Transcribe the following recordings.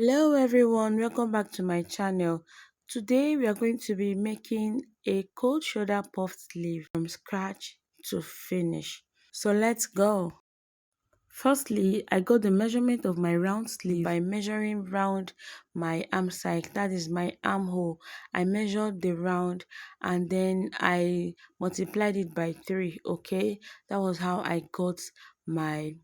Hello everyone, welcome back to my channel. Today we are going to be making a cold shoulder puff sleeve from scratch to finish. So let's go. Firstly, I got the measurement of my round sleeve by measuring round my arm side, that is my armhole. I measured the round and then I multiplied it by 3, okay? That was how I got my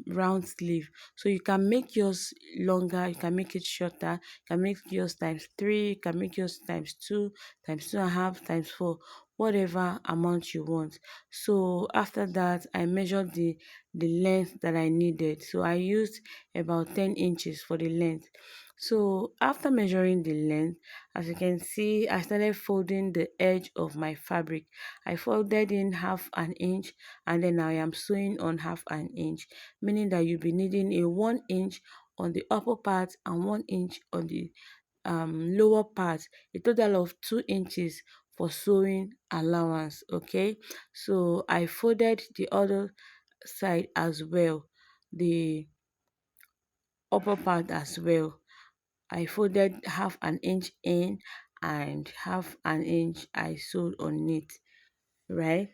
round sleeve. So you can make yours longer, you can make it shorter, you can make yours times 3, you can make yours times 2, times 2.5, times 4, whatever amount you want. So after that I measured the length that I needed. So I used about 10 inches for the length. So after measuring the length, as you can see, I started folding the edge of my fabric. I folded in half an inch and then I am sewing on half an inch, meaning that you'll be needing a 1 inch on the upper part and 1 inch on the lower part, a total of 2 inches for sewing allowance. Okay, so I folded the other side as well, the upper part as well. I folded half an inch in and half an inch I sewed on it, right?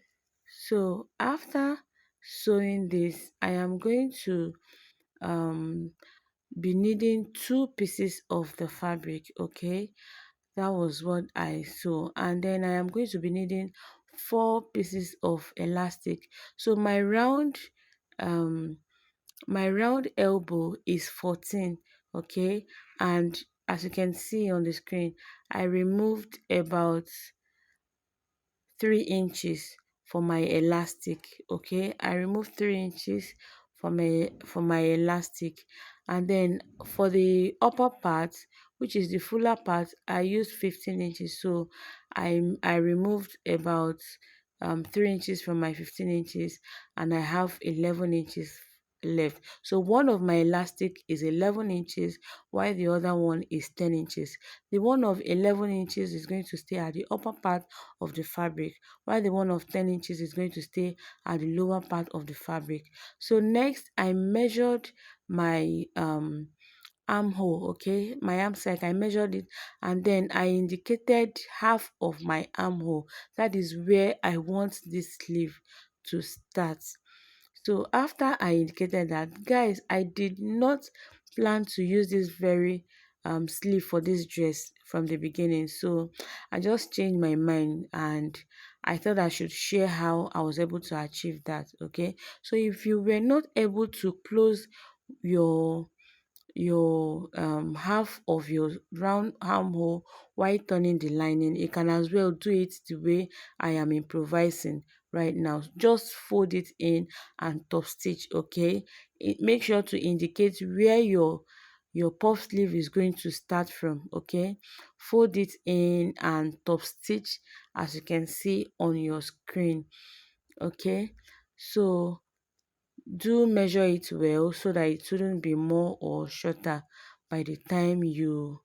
So after sewing this, I am going to um be needing 2 pieces of the fabric. Okay, that was what I sew, and then I am going to be needing 4 pieces of elastic. So um my round elbow is 14, okay, and as you can see on the screen, I removed about 3 inches for my elastic. Okay, I removed 3 inches for my elastic, and then for the upper part, which is the fuller part, I used 15 inches. So I removed about 3 inches from my 15 inches, and I have 11 inches left. So one of my elastic is 11 inches while the other one is 10 inches. The one of 11 inches is going to stay at the upper part of the fabric, while the one of 10 inches is going to stay at the lower part of the fabric. So next I measured my armhole, okay, my arm side. I measured it and then I indicated half of my armhole. That is where I want this sleeve to start. So after I indicated that, guys, I did not plan to use this very sleeve for this dress from the beginning. So I just changed my mind and I thought I should share how I was able to achieve that. Okay, so if you were not able to close your half of your round armhole while turning the lining, you can as well do it the way I am improvising right now. Just fold it in and top stitch. Okay, make sure to indicate where your puff sleeve is going to start from. Okay, fold it in and top stitch as you can see on your screen. Okay, so do measure it well so that it shouldn't be more or shorter by the time you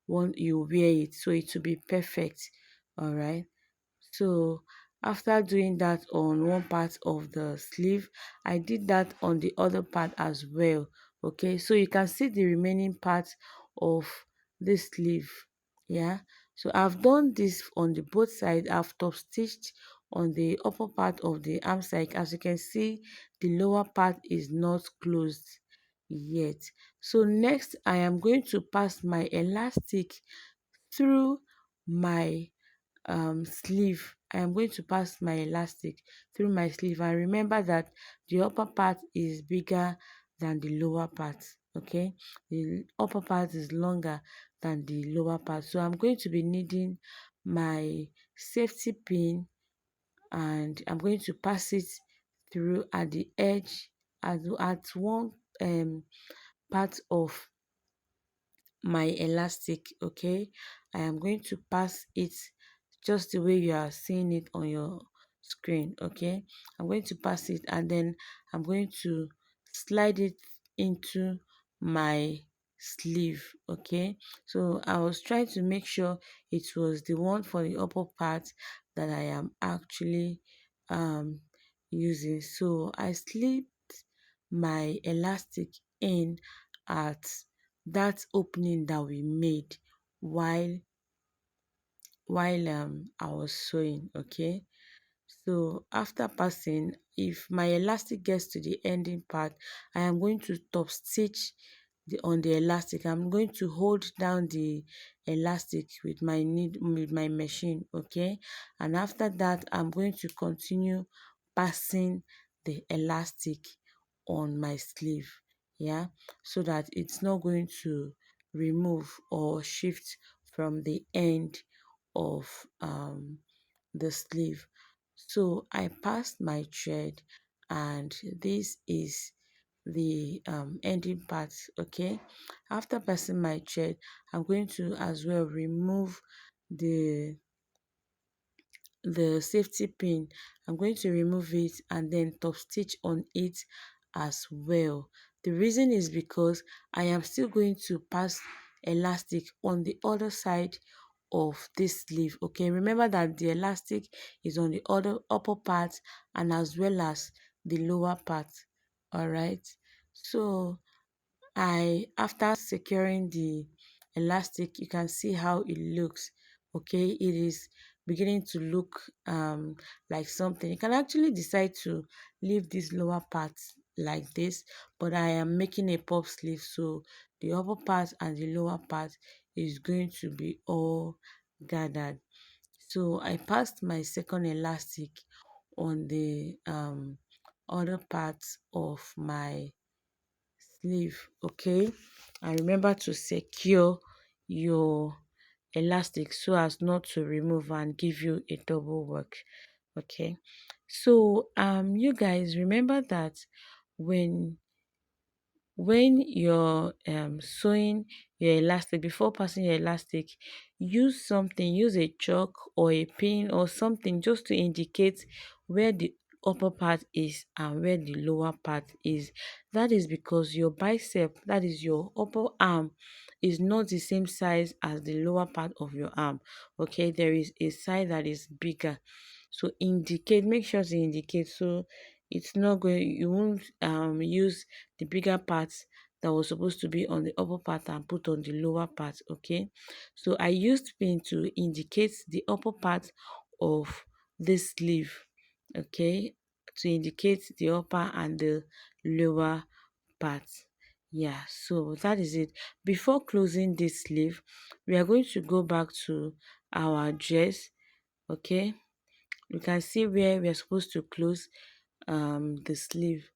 wear it, so it will be perfect. All right, so after doing that on one part of the sleeve, I did that on the other part as well. Okay, so you can see the remaining part of this sleeve. Yeah, so I've done this on the both sides. I've top stitched on the upper part of the arm side. As you can see, the lower part is not closed yet. So next I am going to pass my elastic through my sleeve. I am going to pass my elastic through my sleeve, and remember that the upper part is bigger than the lower part. Okay, the upper part is longer than the lower part. So I'm going to be needing my safety pin and I'm going to pass it through at the edge, at one part of my elastic. Okay, I am going to pass it just the way you are seeing it on your screen. Okay, I'm going to pass it and then I'm going to slide it into my sleeve. Okay, so I was trying to make sure it was the one for the upper part that I am actually using. So I slipped my elastic in at that opening that we made while I was sewing. Okay, so after passing, if my elastic gets to the ending part, I am going to top stitch on the elastic. I'm going to hold down the elastic with my machine. Okay, and after that, I'm going to continue passing the elastic on my sleeve. Yeah, so that it's not going to remove or shift from the end of the sleeve. So I passed my thread, and this is the ending part. Okay, after passing my thread, I'm going to as well remove the safety pin. I'm going to remove it and then top stitch on it as well. The reason is because I am still going to pass elastic on the other side of this sleeve. Okay, remember that the elastic is on the other upper part and as well as the lower part. All right, so after securing the elastic, you can see how it looks. Okay, it is beginning to look like something. You can actually decide to leave this lower part like this, but I am making a puff sleeve, so the upper part and the lower part is going to be all gathered. So I passed my second elastic on the other parts of my sleeve. Okay, and remember to secure your elastic so as not to remove and give you a double work. Okay, so you guys remember that when you're sewing your elastic, before passing your elastic, use a chalk or a pin or something just to indicate where the upper part is and where the lower part is. That is because your bicep, that is your upper arm, is not the same size as the lower part of your arm. Okay, there is a side that is bigger, so make sure to indicate, so it's not going you won't use the bigger parts that was supposed to be on the upper part and put on the lower part. Okay, so I used pin to indicate the upper part of this sleeve. Okay, to indicate the upper and the lower part. Yeah, so that is it. Before closing this sleeve, we are going to go back to our dress. Okay, you can see where we are supposed to close the sleeve.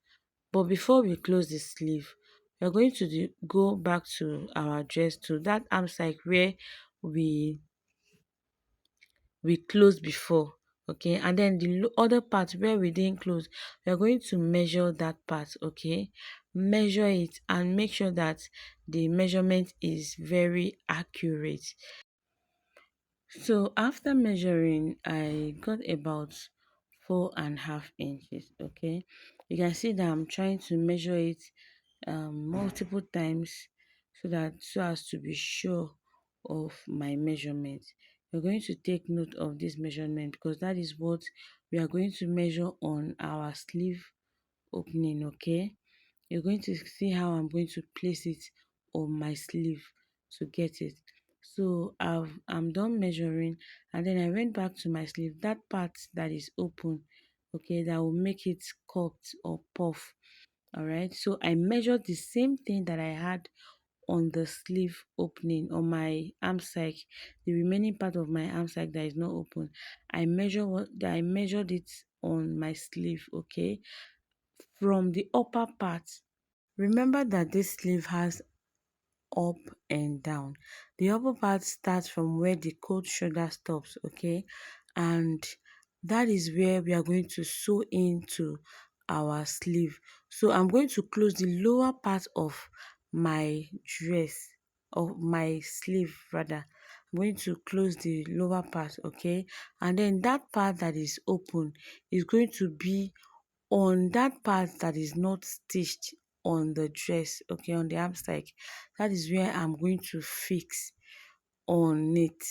But before we close the sleeve, we are going to go back to our dress, to that arm side where we closed before. Okay, and then the other part where we didn't close, we are going to measure that part. Okay, measure it and make sure that the measurement is very accurate. So after measuring, I got about 4.5 inches. Okay, you can see that I'm trying to measure it multiple times so as to be sure of my measurement. We're going to take note of this measurement because that is what we are going to measure on our sleeve opening. Okay, you're going to see how I'm going to place it on my sleeve to get it. So I'm done measuring, and then I went back to my sleeve, that part that is open. Okay, that will make it cupped or puff. All right, so I measured the same thing that I had on the sleeve opening on my arm side, the remaining part of my arm side that is not open. I measured it on my sleeve. Okay, from the upper part. Remember that this sleeve has up and down. The upper part starts from where the coat shoulder stops. Okay, and that is where we are going to sew into our sleeve. So I'm going to close the lower part of my dress, of my sleeve rather. I'm going to close the lower part. Okay, and then that part that is open is going to be on that part that is not stitched on the dress. Okay, on the arm side, that is where I'm going to fix on it.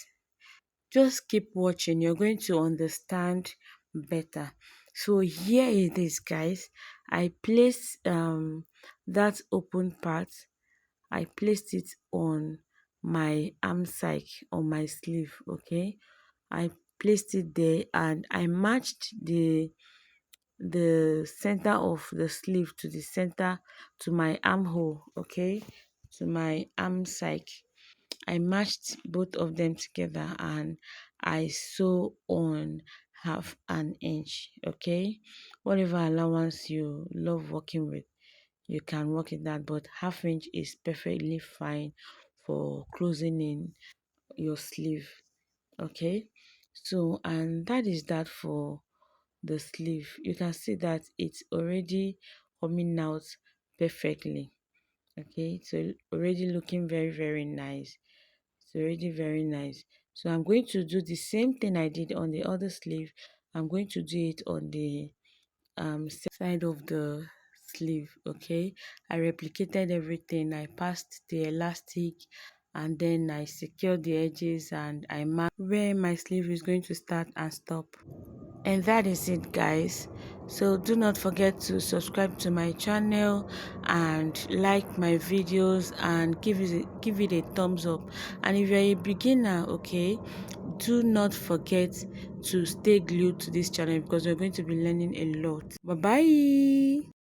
Just keep watching, you're going to understand better. So here it is, guys. I place that open part I placed it on my arm side, on my sleeve. Okay, I placed it there and I matched the center of the sleeve to the center to my armhole. Okay, to my arm side, I matched both of them together and I sew on 1/2 inch. Okay, whatever allowance you love working with, you can work with that, but 1/2 inch is perfectly fine for closing in your sleeve. Okay, so and that is that for the sleeve. You can see that it's already coming out perfectly. Okay, so already looking very nice. It's already very nice. So I'm going to do the same thing I did on the other sleeve. I'm going to do it on the side of the sleeve. Okay, I replicated everything. I passed the elastic and then I secured the edges and I marked where my sleeve is going to start and stop. And that is it, guys. So do not forget to subscribe to my channel and like my videos and give it a thumbs up. And if you're a beginner, okay, do not forget to stay glued to this channel because we're going to be learning a lot. Bye bye.